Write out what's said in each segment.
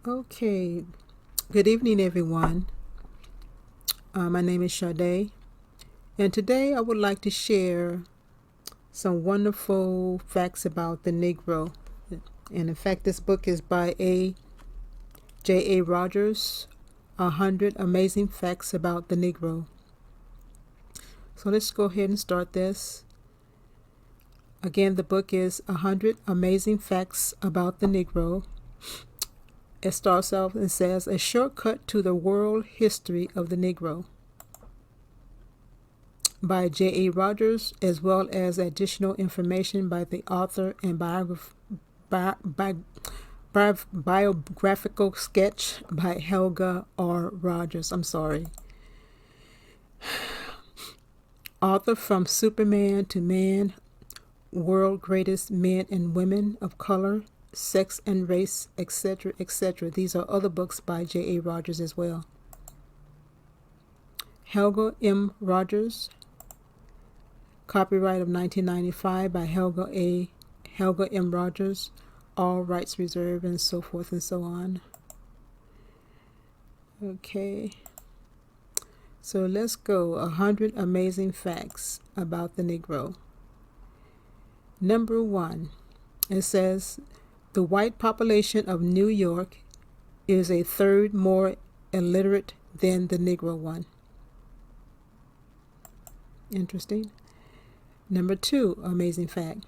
Okay, good evening, everyone. My name is Sade, and today I would like to share some wonderful facts about the Negro. And in fact, this book is by J.A. Rogers, 100 Amazing Facts About the Negro. So let's go ahead and start this. Again, the book is 100 Amazing Facts About the Negro. It starts off and says, A Shortcut to the World History of the Negro by J.A. Rogers, as well as additional information by the author and biographical sketch by Helga R. Rogers. Author from Superman to Man, World Greatest Men and Women of Color, Sex and Race, etc., etc. These are other books by J.A. Rogers as well. Helga M. Rogers, copyright of 1995 by Helga M. Rogers, all rights reserved, and so forth and so on. Okay, so let's go. 100 amazing facts about the Negro. Number 1, it says the white population of New York is a third more illiterate than the Negro one. Interesting. Number 2, amazing fact.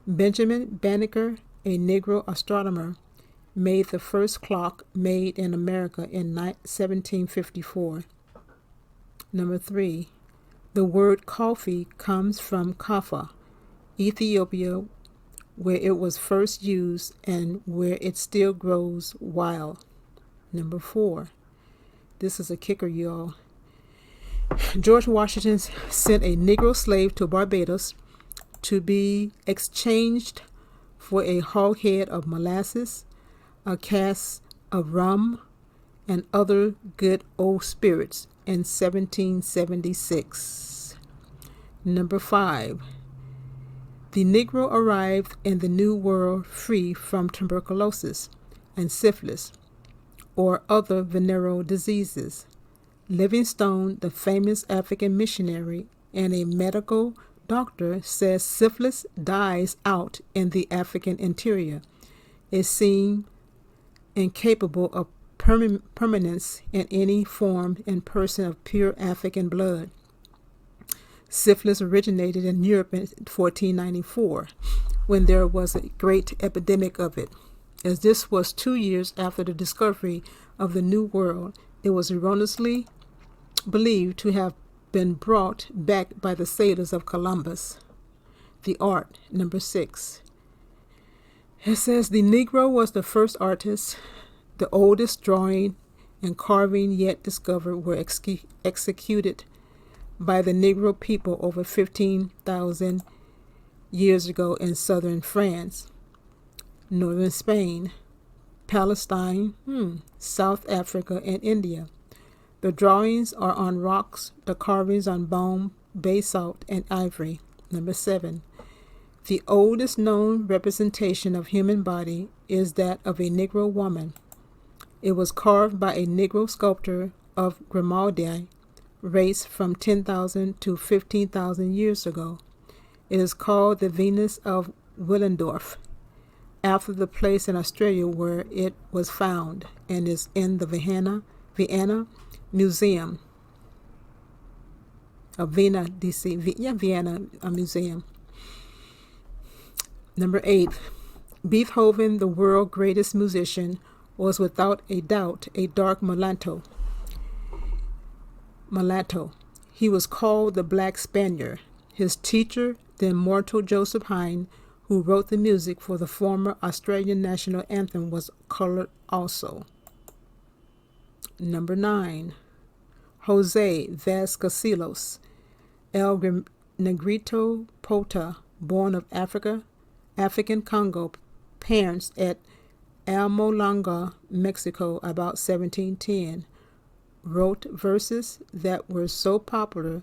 Benjamin Banneker, a Negro astronomer, made the first clock made in America in 1754. Number 3, the word coffee comes from Kaffa, Ethiopia, where it was first used and where it still grows wild. Number 4, this is a kicker, y'all. George Washington sent a Negro slave to Barbados to be exchanged for a hogshead of molasses, a cask of rum, and other good old spirits in 1776. Number 5, the Negro arrived in the New World free from tuberculosis and syphilis or other venereal diseases. Livingstone, the famous African missionary and a medical doctor, says syphilis dies out in the African interior. It seems incapable of permanence in any form in person of pure African blood. Syphilis originated in Europe in 1494, when there was a great epidemic of it. As this was 2 years after the discovery of the New World, it was erroneously believed to have been brought back by the sailors of Columbus. The art, number 6. It says the Negro was the first artist. The oldest drawing and carving yet discovered were executed by the Negro people over 15,000 years ago in southern France, northern Spain, Palestine, South Africa, and India. The drawings are on rocks, the carvings on bone, basalt, and ivory. Number 7. The oldest known representation of human body is that of a Negro woman. It was carved by a Negro sculptor of Grimaldi race from 10,000 to 15,000 years ago. It is called the Venus of Willendorf, after the place in Australia where it was found, and is in the Vienna Museum of Vienna, D.C. Vienna Museum. Number 8. Beethoven, the world's greatest musician, was without a doubt a dark mulatto. He was called the Black Spaniard. His teacher, the immortal Joseph Haydn, who wrote the music for the former Australian national anthem, was colored also. Number 9. Jose Vasconcelos, El Negrito Pota, born of African Congo parents at Almolonga, Mexico, about 1710, wrote verses that were so popular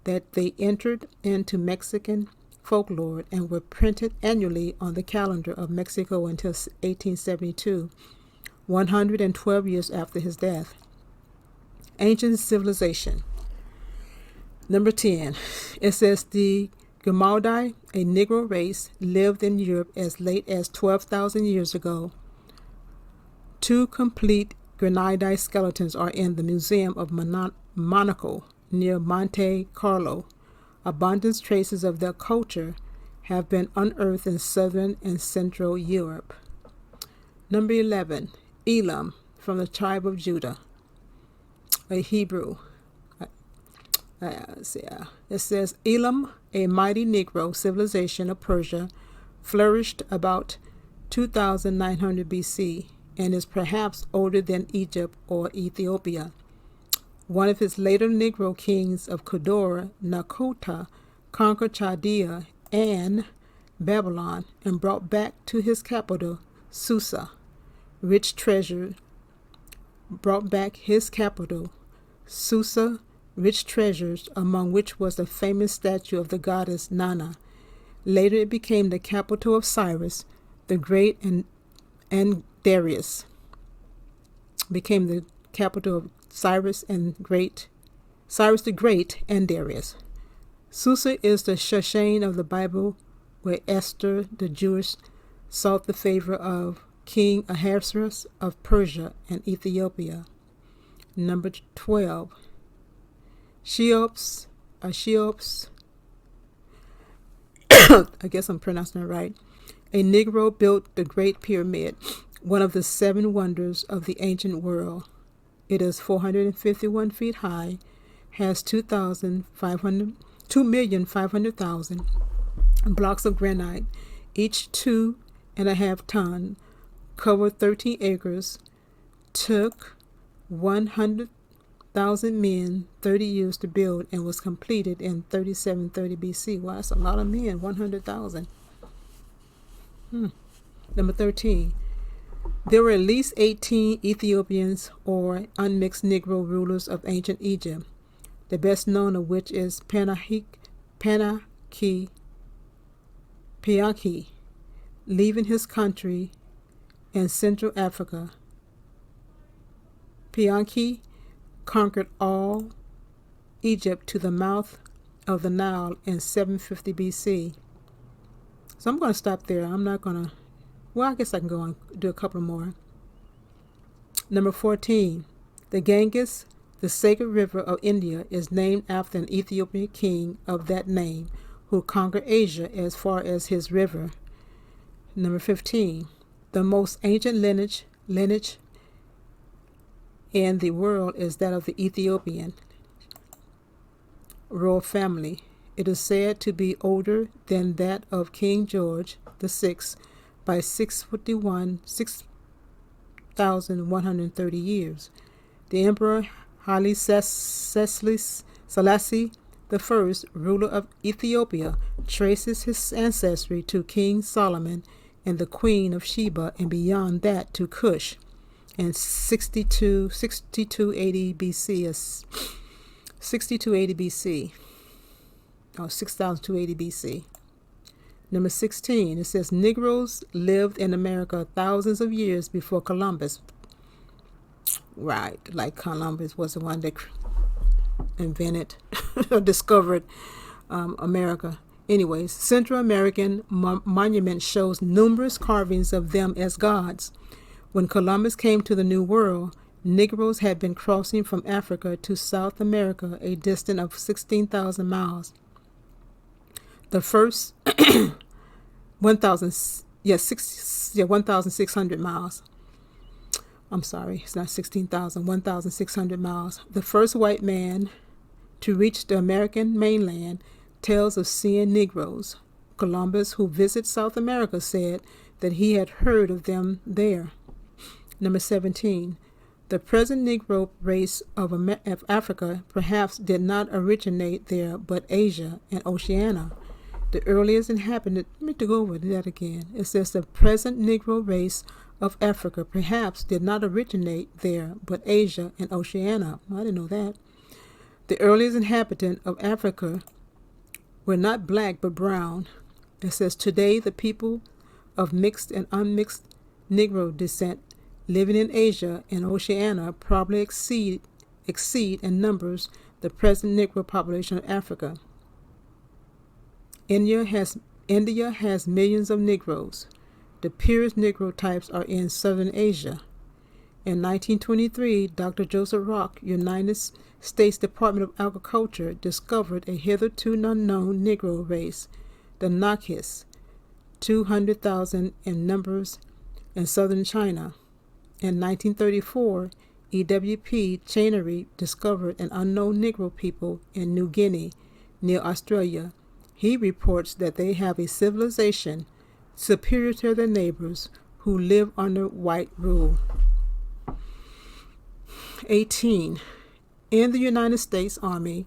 that they entered into Mexican folklore and were printed annually on the calendar of Mexico until 1872, 112 years after his death. Ancient civilization. Number 10. It says the Grimaldi, a Negro race, lived in Europe as late as 12,000 years ago. 2 complete Grimaldi skeletons are in the Museum of Monaco near Monte Carlo. Abundant traces of their culture have been unearthed in southern and central Europe. Number 11. Elam, from the tribe of Judah, a Hebrew. It says Elam, a mighty Negro civilization of Persia, flourished about 2900 BC and is perhaps older than Egypt or Ethiopia. One of his later Negro kings of Kedor, Nakuta, conquered Chaldea and Babylon and brought back to his capital, Susa, rich treasures, among which was the famous statue of the goddess Nana. Later it became the capital of Cyrus the Great, and Darius became the capital of Cyrus the Great and Darius. Susa is the Shushan of the Bible, where Esther the Jewess sought the favor of King Ahasuerus of Persia and Ethiopia. Number 12. Cheops, I guess I'm pronouncing it right. A Negro built the Great Pyramid, one of the 7 wonders of the ancient world. It is 451 feet high, has 2,500,000 blocks of granite, each 2.5 tons, covered 13 acres, took 100,000 men 30 years to build, and was completed in 3730 BC. Wow, that's a lot of men, 100,000. Number 13. There were at least 18 Ethiopians or unmixed Negro rulers of ancient Egypt, the best known of which is Pianki, leaving his country in Central Africa. Pianki conquered all Egypt to the mouth of the Nile in 750 BC. So I'm going to stop there. I'm not going to, I guess I can go on do a couple more. Number 14. The Ganges, the sacred river of India, is named after an Ethiopian king of that name who conquered Asia as far as his river. Number 15. The most ancient lineage in the world is that of the Ethiopian royal family. It is said to be older than that of King George VI by 6,130 years. The Emperor Haile Selassie I, ruler of Ethiopia, traces his ancestry to King Solomon and the Queen of Sheba, and beyond that to Cush in 6280 BC. 6280 BC. Number 16, it says Negroes lived in America thousands of years before Columbus. Right, like Columbus was the one that invented or discovered America. Anyways, Central American monument shows numerous carvings of them as gods. When Columbus came to the New World, Negroes had been crossing from Africa to South America, a distance of 16,000 miles. The first 1,600 miles. I'm sorry, it's not 16,000, 1,600 miles. The first white man to reach the American mainland tells of seeing Negroes. Columbus, who visited South America, said that he had heard of them there. Number 17. The present Negro race of Africa perhaps did not originate there, but Asia and Oceania. The earliest inhabitant, let me go over that again. It says the present Negro race of Africa perhaps did not originate there, but Asia and Oceania. I didn't know that. The earliest inhabitant of Africa were not black but brown. It says today the people of mixed and unmixed Negro descent living in Asia and Oceania probably exceed in numbers the present Negro population of Africa. India has millions of Negroes. The purest Negro types are in Southern Asia. In 1923, Dr. Joseph Rock, United States Department of Agriculture, discovered a hitherto unknown Negro race, the Nakis, 200,000 in numbers in southern China. In 1934, E.W.P. Chainery discovered an unknown Negro people in New Guinea, near Australia. He reports that they have a civilization superior to their neighbors who live under white rule. 18. In the United States Army,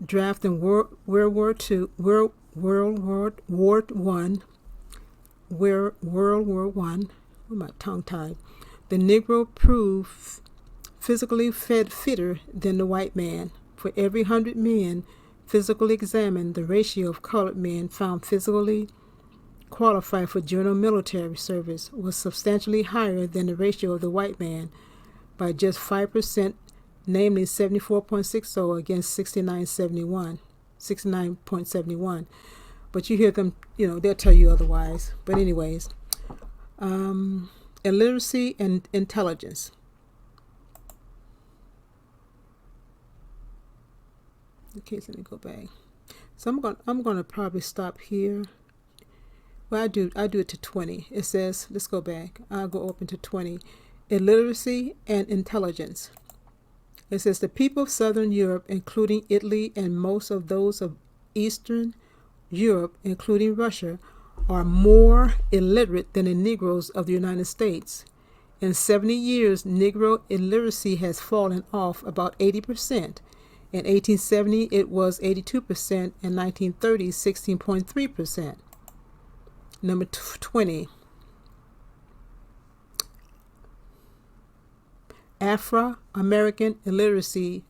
draft in World War I, my tongue tied, the Negro proved physically fitter than the white man. For every 100 men physically examined, the ratio of colored men found physically qualified for general military service was substantially higher than the ratio of the white man by just 5%, namely 74.60 against 69.71. But you hear them, they'll tell you otherwise. But anyways, illiteracy and intelligence. Okay, so let me go back. So I'm gonna probably stop here. Well, I do it to 20. It says, let's go back. I'll go up into 20. Illiteracy and intelligence. It says the people of Southern Europe, including Italy, and most of those of Eastern Europe, including Russia, are more illiterate than the Negroes of the United States. In 70 years, Negro illiteracy has fallen off about 80%. In 1870, it was 82%. In 1930, 16.3%. Number 20. Afro-American illiteracy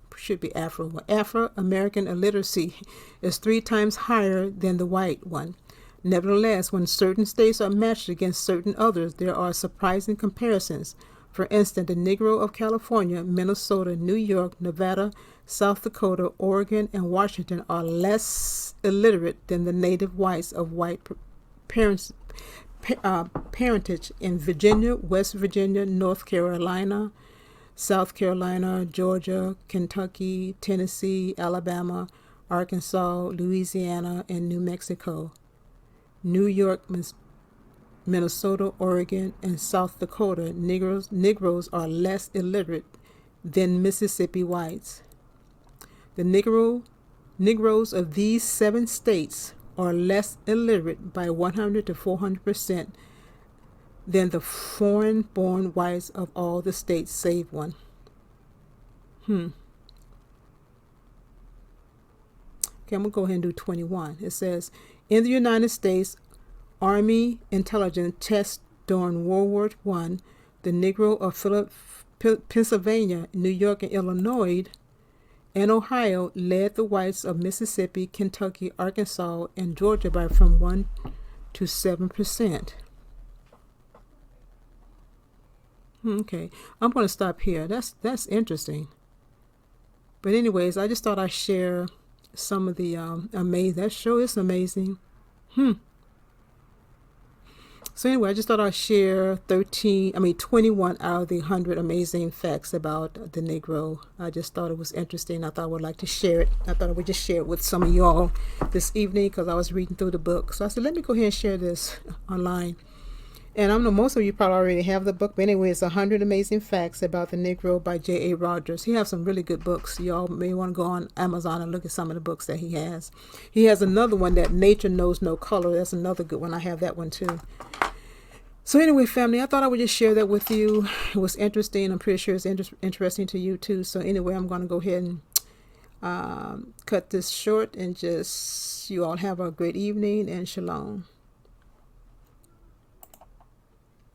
Afro-American illiteracy is 3 times higher than the white one. Nevertheless, when certain states are matched against certain others, there are surprising comparisons. For instance, the Negro of California, Minnesota, New York, Nevada, South Dakota, Oregon, and Washington are less illiterate than the native whites of white parentage in Virginia, West Virginia, North Carolina, South Carolina, Georgia, Kentucky, Tennessee, Alabama, Arkansas, Louisiana, and New Mexico. New York, Minnesota, Oregon, and South Dakota, Negroes are less illiterate than Mississippi whites. The Negroes of these 7 states are less illiterate by 100 to 400% than the foreign-born whites of all the states save one. Okay, I'm going to go ahead and do 21. It says, in the United States Army intelligence tests during World War I, the Negro of Pennsylvania, New York, and Illinois, and Ohio led the whites of Mississippi, Kentucky, Arkansas, and Georgia by from 1 to 7%. Okay, I'm going to stop here. That's interesting. But anyways, I just thought I'd share some of the amazing. That show is amazing. So anyway, I just thought I'd share 21 out of the 100 amazing facts about the Negro. I just thought it was interesting. I thought I would like to share it. I thought I would just share it with some of y'all this evening because I was reading through the book. So I said, let me go ahead and share this online. And I know most of you probably already have the book, but anyway, it's 100 Amazing Facts About the Negro by J.A. Rogers. He has some really good books. Y'all may want to go on Amazon and look at some of the books that he has. He has another one, that Nature Knows No Color. That's another good one. I have that one too. So anyway, family, I thought I would just share that with you. It was interesting. I'm pretty sure it's interesting to you too. So anyway, I'm going to go ahead and cut this short and just, you all have a great evening and shalom.